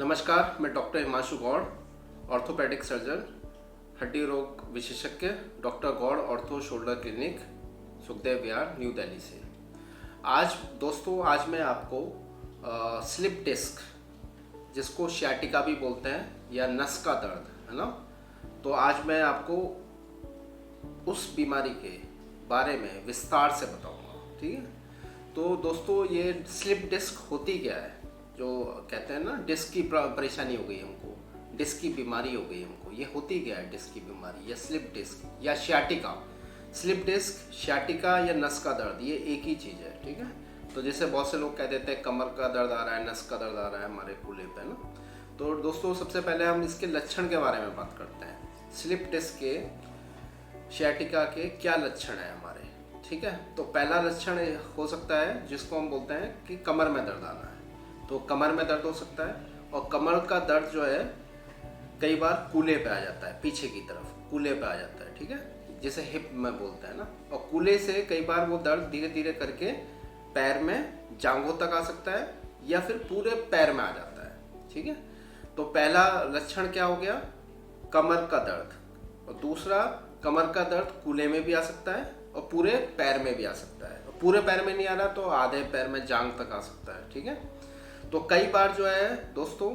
नमस्कार, मैं doctor Himanshu Gaur, orthopaedic surgeon, हड्डी रोग विशेषज्ञ, doctor Gaur ortho shoulder clinic, Sukhdev Vihar, new Delhi से। आज मैं आपको स्लिप डिस्क, जिसको सियाटिका भी बोलते हैं या नस का दर्द, है ना, तो आज मैं आपको उस बीमारी के बारे में विस्तार से बताऊंगा। ठीक है, तो दोस्तों ये स्लिप डिस्क होती क्या है? जो कहते हैं ना, डिस्क की परेशानी हो गई हमको, डिस्क की बीमारी हो गई हमको, ये होती क्या है डिस्क की बीमारी या स्लिप डिस्क या सियाटिका? स्लिप डिस्क, सियाटिका या नस का दर्द, ये एक ही चीज़ है। ठीक है, तो जैसे बहुत से लोग कह देते हैं कमर का दर्द आ रहा है, नस का दर्द आ रहा है हमारे कूल्हे पे ना। तो दोस्तों सबसे पहले हम इसके लक्षण के बारे में बात करते हैं। स्लिप डिस्क के, सियाटिका के क्या लक्षण है हमारे? ठीक है, तो पहला लक्षण हो सकता है जिसको हम बोलते हैं कि कमर में दर्द आना है। तो कमर में दर्द हो सकता है, और कमर का दर्द जो है कई बार कूल्हे पे आ जाता है, पीछे की तरफ कूल्हे पे आ जाता है। ठीक है, जैसे हिप में बोलते हैं ना, और कूल्हे से कई बार वो दर्द धीरे धीरे करके पैर में, जांघों तक आ सकता है या फिर पूरे पैर में आ जाता है। ठीक है, तो पहला लक्षण क्या हो गया? कमर का दर्द। और दूसरा, कमर का दर्द कूल्हे में भी आ सकता है और पूरे पैर में भी आ सकता है। और पूरे पैर में नहीं आ रहा तो आधे पैर में, जांघ तक आ सकता है। ठीक है, तो कई बार जो है दोस्तों,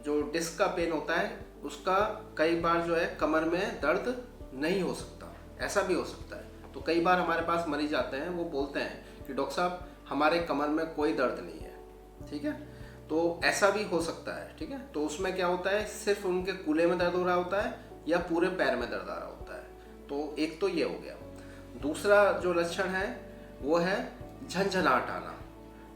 जो डिस्क का पेन होता है उसका कई बार जो है कमर में दर्द नहीं हो सकता, ऐसा भी हो सकता है। तो कई बार हमारे पास मरीज आते हैं, वो बोलते हैं कि डॉक्टर साहब हमारे कमर में कोई दर्द नहीं है। ठीक है, तो ऐसा भी हो सकता है। ठीक है, तो उसमें क्या होता है, सिर्फ उनके कूल्हे में दर्द हो रहा होता है या पूरे पैर में दर्द आ रहा होता है। तो एक तो ये हो गया। दूसरा जो लक्षण है वो है झंझनाहट आना।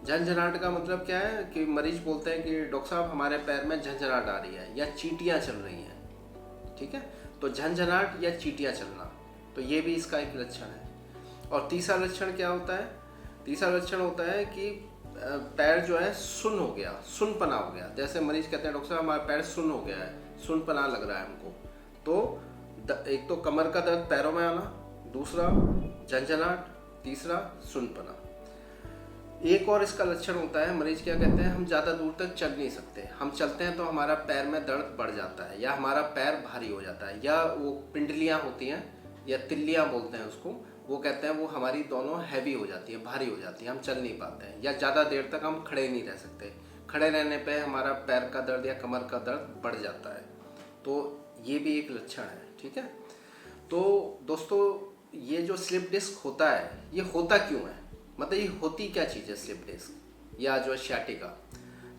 झंझनाहट का मतलब क्या है कि मरीज बोलते हैं कि डॉक्टर साहब हमारे पैर में झंझनाहट आ रही है या चींटियां चल रही हैं। ठीक है, तो झंझनाहट या चींटियां चलना, तो ये भी इसका एक लक्षण है। और तीसरा लक्षण क्या होता है? तीसरा लक्षण होता है कि पैर जो है सुन्न हो गया, सुन्नपना हो गया। जैसे मरीज कहते हैं डॉक्टर साहब हमारा पैर सुन्न हो गया है, सुन्नपना लग रहा है हमको। तो एक तो कमर का दर्द पैरों में आना, दूसरा झंझनाहट, तीसरा सुन्नपना। एक और इसका लक्षण होता है, मरीज क्या कहते हैं, हम ज़्यादा दूर तक चल नहीं सकते, हम चलते हैं तो हमारा पैर में दर्द बढ़ जाता है या हमारा पैर भारी हो जाता है, या वो पिंडलियाँ होती हैं या तिल्लियाँ बोलते हैं उसको, वो कहते हैं वो हमारी दोनों हैवी हो जाती है, भारी हो जाती है, हम चल नहीं पाते हैं, या ज़्यादा देर तक हम खड़े नहीं रह सकते। खड़े रहने पर हमारा पैर का दर्द या कमर का दर्द बढ़ जाता है। तो ये भी एक लक्षण है। ठीक है, तो दोस्तों ये जो स्लिप डिस्क होता है, ये होता क्यों है, मतलब ये होती क्या चीज़ है स्लिप डिस्क या जो सियाटिका?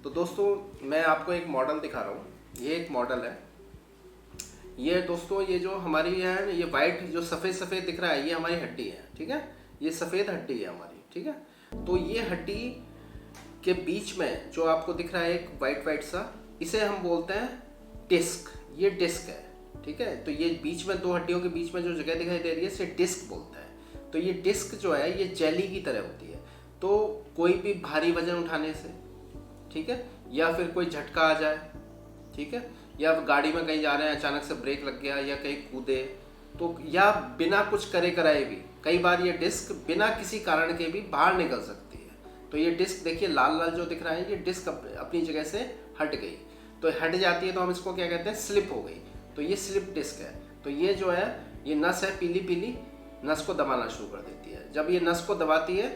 तो दोस्तों मैं आपको एक मॉडल दिखा रहा हूँ। ये एक मॉडल है। ये दोस्तों ये जो हमारी है, ये वाइट जो सफ़ेद सफ़ेद दिख रहा है, ये हमारी हड्डी है। ठीक है, ये सफ़ेद हड्डी है हमारी। ठीक है, तो ये हड्डी के बीच में जो आपको दिख रहा है एक वाइट वाइट सा, इसे हम बोलते हैं डिस्क। ये डिस्क है। ठीक है, तो ये बीच में, दो हड्डियों के बीच में जो जगह दिखाई दे रही है, इसे डिस्क बोलते हैं। तो ये डिस्क जो है ये जेली की तरह होती है। तो कोई भी भारी वजन उठाने से, ठीक है, या फिर कोई झटका आ जाए, ठीक है, या गाड़ी में कहीं जा रहे हैं अचानक से ब्रेक लग गया या कहीं कूदे, तो या बिना कुछ करे कराए भी कई बार ये डिस्क बिना किसी कारण के भी बाहर निकल सकती है। तो ये डिस्क देखिए लाल लाल जो दिख रहा है, ये डिस्क अपनी जगह से हट गई, तो हट जाती है तो हम इसको क्या कहते हैं, स्लिप हो गई। तो ये स्लिप डिस्क है। तो ये जो है, ये नस है, पीली पीली नस को दबाना शुरू कर देती है। जब ये नस को दबाती है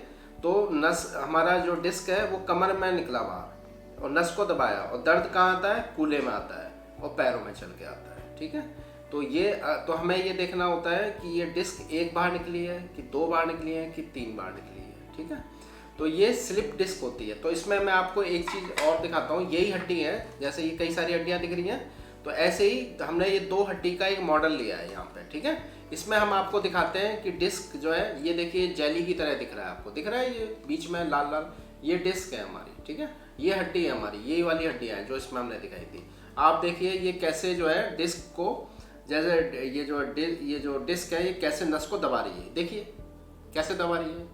तो नस, हमारा जो डिस्क है वो कमर में निकला बाहर और नस को दबाया, और दर्द कहाँ आता है, कूल्हे में आता है और पैरों में चल के आता है। ठीक है, तो हमें ये देखना होता है कि ये डिस्क एक बार निकली है कि दो बार निकली है कि तीन बार निकली है। ठीक है, तो ये स्लिप डिस्क होती है। तो इसमें मैं आपको एक चीज़ और दिखाता हूँ। यही हड्डी है, जैसे ये कई सारी हड्डियाँ दिख रही हैं, तो ऐसे ही हमने ये दो हड्डी का एक मॉडल लिया है यहाँ पे। ठीक है, इसमें हम आपको दिखाते हैं कि डिस्क जो है, ये देखिए जेली की तरह दिख रहा है, आपको दिख रहा है ये बीच में लाल लाल, ये डिस्क है हमारी। ठीक है, ये हड्डी है हमारी, ये वाली हड्डियाँ हैं जो इसमें हमने दिखाई थी। आप देखिए ये कैसे जो है डिस्क को, जैसे ये जो डिस्क है ये कैसे नस को दबा रही है, देखिए कैसे दबा रही है।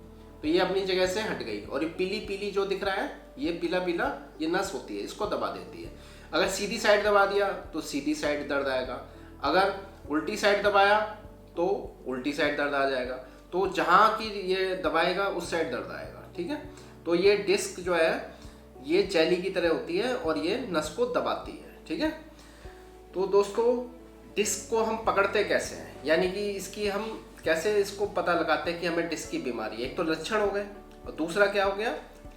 तो ये अपनी जगह से हट गई, और ये पीली पीली जो दिख रहा है, ये पीला पीला ये नस होती है, इसको दबा देती है। अगर सीधी साइड दबा दिया तो सीधी साइड दर्द आएगा, अगर उल्टी साइड दबाया तो उल्टी साइड दर्द आ जाएगा। तो जहाँ की ये दबाएगा उस साइड दर्द आएगा। ठीक है, तो ये डिस्क जो है ये जेली की तरह होती है और ये नस को दबाती है, ठीक है। तो दोस्तों डिस्क को हम पकड़ते कैसे हैं, यानी कि इसकी हम कैसे इसको पता लगाते हैं कि हमें डिस्क की बीमारी है। एक तो लक्षण हो गए और दूसरा क्या हो गया,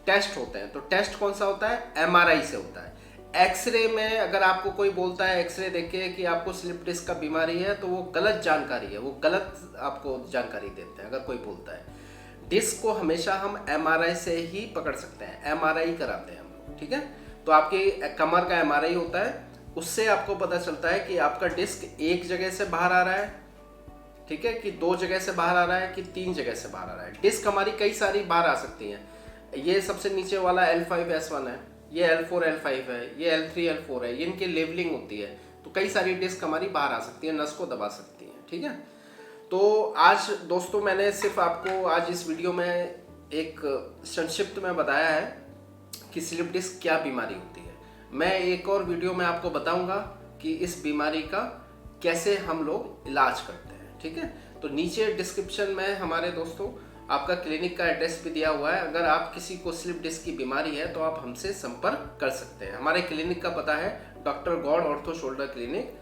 टेस्ट होते हैं। तो टेस्ट कौन सा होता है, एमआरआई से होता है। एक्सरे में अगर आपको कोई बोलता है एक्सरे देख के कि आपको स्लिप डिस्क का बीमारी है, तो वो गलत जानकारी है, वो गलत आपको जानकारी देते हैं अगर कोई बोलता है। डिस्क को हमेशा हम एमआरआई से ही पकड़ सकते हैं, एमआरआई कराते हैं हम लोग, ठीक है। तो आपकी कमर का एमआरआई होता है, उससे आपको पता चलता है कि आपका डिस्क एक जगह से बाहर आ रहा है, ठीक है, कि 2 जगह से बाहर आ रहा है कि 3 जगह से बाहर आ रहा है। डिस्क हमारी कई सारी बाहर आ सकती हैं। ये सबसे नीचे वाला L5S1 है, ये L4 L5 है, ये L3 L4 है, ये इनकी लेवलिंग होती है। तो कई सारी डिस्क हमारी बाहर आ सकती है, नस को दबा सकती हैं, ठीक है। तो आज दोस्तों मैंने सिर्फ आपको आज इस वीडियो में एक संक्षिप्त में बताया है कि स्लिप डिस्क क्या बीमारी होती है। मैं एक और वीडियो में आपको बताऊंगा कि इस बीमारी का कैसे हम लोग इलाज करते हैं, ठीक है। तो नीचे डिस्क्रिप्शन में हमारे दोस्तों आपका क्लिनिक का एड्रेस भी दिया हुआ है। अगर आप किसी को स्लिप डिस्क की बीमारी है तो आप हमसे संपर्क कर सकते हैं। हमारे क्लिनिक का पता है doctor Gaur ortho shoulder clinic,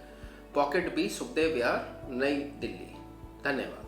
pocket B, Sukhdev Vihar, नई दिल्ली। धन्यवाद।